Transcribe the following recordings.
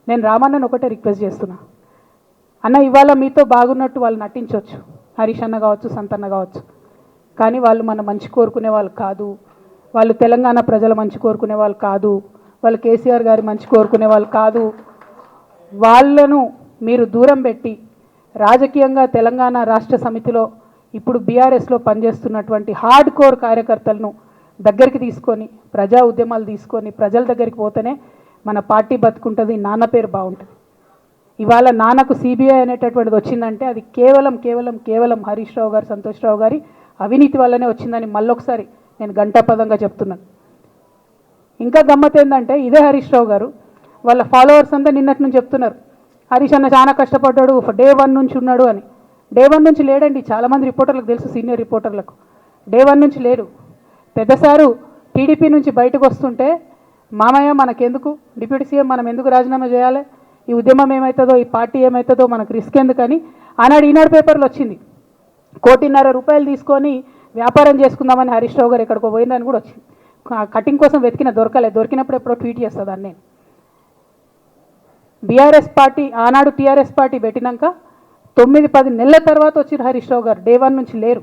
నేను రామన్నను ఒకటే రిక్వెస్ట్ చేస్తున్నా, అన్న ఇవాళ మీతో బాగున్నట్టు వాళ్ళు నటించవచ్చు, హరీష్ అన్న కావచ్చు, సంతన్న కావచ్చు, కానీ వాళ్ళు మన మంచి కోరుకునే వాళ్ళు కాదు, వాళ్ళు తెలంగాణ ప్రజల మంచి కోరుకునే వాళ్ళు కాదు, వాళ్ళు కేసీఆర్ గారి మంచి కోరుకునే వాళ్ళు కాదు. వాళ్ళను మీరు దూరం పెట్టి రాజకీయంగా తెలంగాణ రాష్ట్ర సమితిలో ఇప్పుడు బీఆర్ఎస్లో పనిచేస్తున్నటువంటి హార్డ్ కోర్ కార్యకర్తలను దగ్గరికి తీసుకొని ప్రజా ఉద్యమాలు తీసుకొని ప్రజల దగ్గరికి పోతేనే మన పార్టీ బతుకుంటుంది, నాన్న పేరు బాగుంటుంది. ఇవాళ నాన్నకు సిబిఐ అనేటటువంటిది వచ్చిందంటే అది కేవలం హరీష్ రావు గారు, సంతోష్ రావు గారి అవినీతి వల్లనే వచ్చిందని మళ్ళొకసారి నేను గంటాపదంగా చెప్తున్నాను. ఇంకా గమ్మత్ ఏంటంటే ఇదే హరీష్ రావు గారు వాళ్ళ ఫాలోవర్స్ అంతా నిన్నటి నుంచి చెప్తున్నారు, హరీష్ అన్న చాలా కష్టపడ్డాడు, డే 1 నుంచి ఉన్నాడు అని. డే 1 నుంచి లేడండి, చాలామంది రిపోర్టర్లకు తెలుసు, సీనియర్ రిపోర్టర్లకు. డే 1 నుంచి లేడు. పెద్దసారు టీడీపీ నుంచి బయటకు వస్తుంటే మామయ్య మనకెందుకు, డిప్యూటీ సీఎం మనం ఎందుకు రాజీనామా చేయాలి, ఈ ఉద్యమం ఏమవుతుందో, ఈ పార్టీ ఏమవుతుందో మనకు రిస్క్ ఎందుకని ఆనాడు ఈనాడు పేపర్లో వచ్చింది. 1.5 కోటి తీసుకొని వ్యాపారం చేసుకుందామని హరీష్ రావు గారు ఎక్కడికో పోయిందని కూడా వచ్చింది. కటింగ్ కోసం వెతికిన దొరికినప్పుడు ఎప్పుడో ట్వీట్ చేస్తుందని నేను. బీఆర్ఎస్ పార్టీ ఆనాడు టీఆర్ఎస్ పార్టీ పెట్టినాక 9-10 నెలల తర్వాత వచ్చిన హరీష్ రావు గారు డే 1 నుంచి లేరు.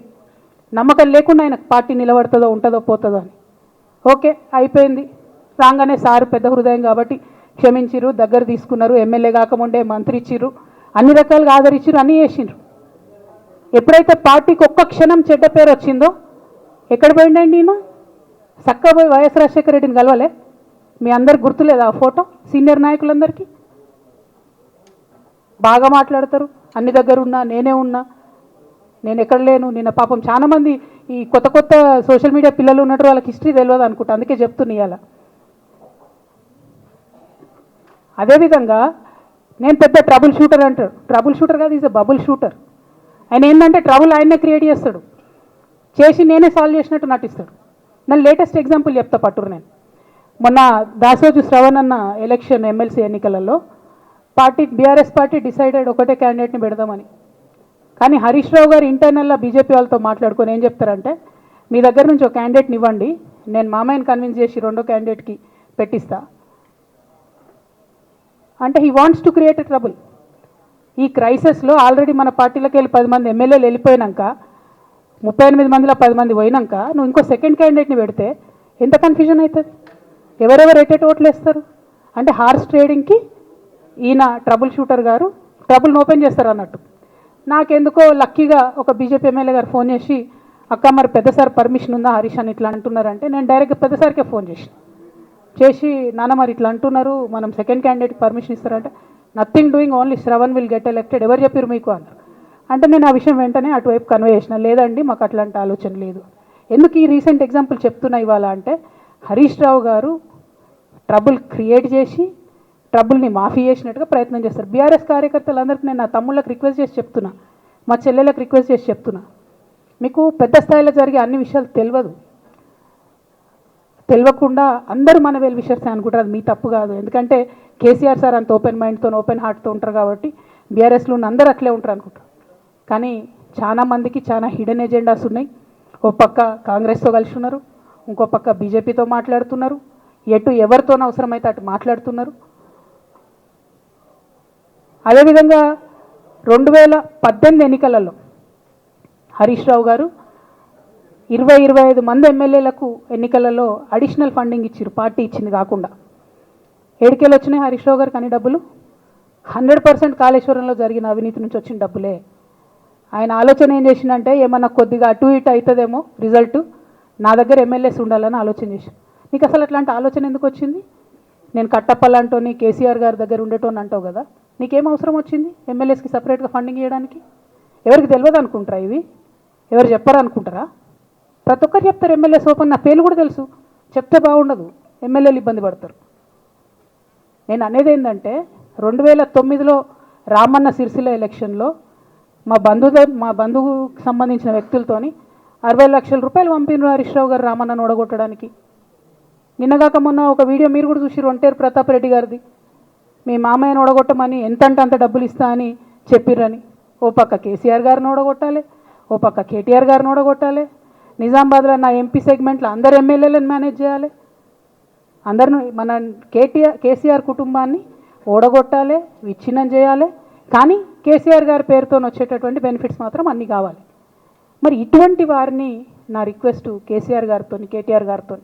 నమ్మకం లేకుండా ఆయన పార్టీ నిలబడుతుందో ఉంటుందో పోతుందో అని. ఓకే అయిపోయింది, రాగానే సారు పెద్ద హృదయం కాబట్టి క్షమించిరు, దగ్గర తీసుకున్నారు, ఎమ్మెల్యే కాకముందే మంత్రి ఇచ్చిర్రు, అన్ని రకాలుగా ఆదరించిరు, అన్నీ చేసిండ్రు. ఎప్పుడైతే పార్టీకి ఒక్క క్షణం చెడ్డ పేరు వచ్చిందో ఎక్కడ పోయిండండి ఈయన? చక్కగా పోయి వైఎస్ రాజశేఖర రెడ్డిని కలవలే? మీ అందరికి గుర్తులేదు ఆ ఫోటో? సీనియర్ నాయకులందరికీ బాగా మాట్లాడతారు, అన్ని దగ్గర ఉన్నా, నేనే ఉన్నా, నేను ఎక్కడ లేను. నిన్న పాపం చాలామంది ఈ కొత్త సోషల్ మీడియా పిల్లలు ఉన్నట్టు వాళ్ళకి హిస్టరీ తెలియదు అనుకుంటా, అందుకే చెప్తున్నా ఇవాళ. అదేవిధంగా నేను పెద్ద ట్రబుల్ షూటర్ అంటారు, ట్రబుల్ షూటర్ కాదు, ఈజ్ అ బబుల్ షూటర్. ఆయన ఏంటంటే ట్రబుల్ ఆయన్నే క్రియేట్ చేస్తాడు, చేసి నేనే సాల్వ్ చేసినట్టు నటిస్తాడు. నేను లేటెస్ట్ ఎగ్జాంపుల్ చెప్తా పట్టురు. నేను మొన్న దాసోజు శ్రవణ్ అన్న ఎలక్షన్ ఎమ్మెల్సీ ఎన్నికలలో బీఆర్ఎస్ పార్టీ డిసైడెడ్ ఒకటే క్యాండిడేట్ని పెడదామని. కానీ హరీష్ రావు గారు ఇంటర్నల్గా బీజేపీ వాళ్ళతో మాట్లాడుకొని ఏం చెప్తారంటే, మీ దగ్గర నుంచి ఒక క్యాండిడేట్ని ఇవ్వండి, నేను మామయ్యని కన్విన్స్ చేసి రెండో క్యాండిడేట్కి పెట్టిస్తా అంటే he wants to create a trouble. ఈ క్రైసిస్లో ఆల్రెడీ మన పార్టీలోకి వెళ్ళి 10 మంది ఎమ్మెల్యేలు వెళ్ళిపోయినాక, 38 మందిలో 10 మంది పోయినాక నువ్వు ఇంకో సెకండ్ క్యాండిడేట్ని పెడితే ఎంత కన్ఫ్యూజన్ అవుతుంది? ఎవరెవరు ఎటెట్ ఓట్లు వేస్తారు? అంటే హార్స్ ట్రేడింగ్కి ఈయన ట్రబుల్ షూటర్ గారు ట్రబుల్ని ఓపెన్ చేస్తారు అన్నట్టు. నాకెందుకో లక్కీగా ఒక బీజేపీ ఎమ్మెల్యే గారు ఫోన్ చేసి, అక్క మరి పెద్దసారి పర్మిషన్ ఉందా హరీష్ అని ఇట్లా అంటున్నారంటే, నేను డైరెక్ట్గా పెద్దసారికే ఫోన్ చేసి నాన్న మరి ఇట్లా అంటున్నారు, మనం సెకండ్ క్యాండిడేట్కి పర్మిషన్ ఇస్తారంటే, nothing doing, only Shravan will get elected, ఎవరు చెప్పారు మీకు అన్నారు. అంటే నేను ఆ విషయం వెంటనే అటువైపు కన్వే చేసిన, లేదండి మాకు అట్లాంటి ఆలోచన లేదు. ఎందుకు ఈ రీసెంట్ ఎగ్జాంపుల్ చెప్తున్నా ఇవాళ అంటే, హరీష్ రావు గారు ట్రబుల్ క్రియేట్ చేసి ట్రబుల్ని మాఫీ చేసినట్టుగా ప్రయత్నం చేస్తారు. బీఆర్ఎస్ కార్యకర్తలందరికీ నేను నా తమ్ముళ్ళకి రిక్వెస్ట్ చేసి చెప్తున్నా, మా చెల్లెలకు రిక్వెస్ట్ చేసి చెప్తున్నా, మీకు పెద్ద స్థాయిలో జరిగే అన్ని విషయాలు తెలియకుండా అందరూ మన వెల్ విషర్స్ అనుకుంటారు. అది మీ తప్పు కాదు, ఎందుకంటే కేసీఆర్ సార్ అంత ఓపెన్ మైండ్తో ఓపెన్ హార్ట్తో ఉంటారు కాబట్టి బీఆర్ఎస్లో ఉన్న అందరూ అట్లే ఉంటారు అనుకుంటారు. కానీ చాలా మందికి చాలా హిడెన్ ఎజెండాస్ ఉన్నాయి. ఓ పక్క కాంగ్రెస్తో కలిసి ఉన్నారు, ఇంకో పక్క బీజేపీతో మాట్లాడుతున్నారు, ఎవరితోనో అవసరమైతే అటు మాట్లాడుతున్నారు. అదేవిధంగా 2018 ఎన్నికలలో హరీష్ రావు గారు 20-25 మంది ఎమ్మెల్యేలకు ఎన్నికలలో అడిషనల్ ఫండింగ్ ఇచ్చారు, పార్టీ ఇచ్చింది కాకుండా. ఏడికెళ్ళి వచ్చినాయి హరీష్ రావు గారికి అన్ని డబ్బులు? 100% కాళేశ్వరంలో జరిగిన అవినీతి నుంచి వచ్చిన డబ్బులే. ఆయన ఆలోచన ఏం చేసిందంటే, ఏమన్నా కొద్దిగా అటు ఇటు అవుతుందేమో రిజల్ట్, నా దగ్గర ఎమ్మెల్యేస్ ఉండాలని ఆలోచన చేసి. నీకు అసలు అట్లాంటి ఆలోచన ఎందుకు వచ్చింది? నేను కట్టప్పలంటోని కేసీఆర్ గారి దగ్గర ఉండేటోని అంటావు కదా, నీకేం అవసరం వచ్చింది ఎమ్మెల్యేస్కి సపరేట్గా ఫండింగ్ ఇవ్వడానికి? ఎవరికి తెలియదు అనుకుంటారా? ఇవి ఎవరు చెప్పరు అనుకుంటారా? ప్రతి ఒక్కరు చెప్తారు ఎమ్మెల్యేస్ ఓపెన్, నా పేర్లు కూడా తెలుసు, చెప్తే బాగుండదు, ఎమ్మెల్యేలు ఇబ్బంది పడతారు. నేను అనేది ఏంటంటే, 2009లో రామన్న సిరిసిల్ల ఎలక్షన్లో మా బంధువుకు సంబంధించిన వ్యక్తులతోని 60 లక్షల రూపాయలు పంపిన హరీష్ రావు గారు రామన్నను ఓడగొట్టడానికి. నిన్నగాక మొన్న ఒక వీడియో మీరు కూడా చూసి, ఒంటేరు ప్రతాప్ రెడ్డి గారిది, మీ మామయ్యను ఓడగొట్టమని ఎంతంటే అంత డబ్బులు ఇస్తా అని చెప్పిర్రని. ఓ పక్క కేసీఆర్ గారిని ఓడగొట్టాలి, ఓ పక్క కేటీఆర్ గారిని ఓడగొట్టాలి, నిజామాబాద్లో నా ఎంపీ సెగ్మెంట్లో అందరు ఎమ్మెల్యేలను మేనేజ్ చేయాలి, అందరిని మన కేసీఆర్ కుటుంబాన్ని ఓడగొట్టాలి, విచ్ఛిన్నం చేయాలి, కానీ కేసీఆర్ గారి పేరుతో వచ్చేటటువంటి బెనిఫిట్స్ మాత్రం అన్నీ కావాలి. మరి ఇటువంటి వారిని నా రిక్వెస్ట్ కేసీఆర్ గారితో, కేటీఆర్ గారితో,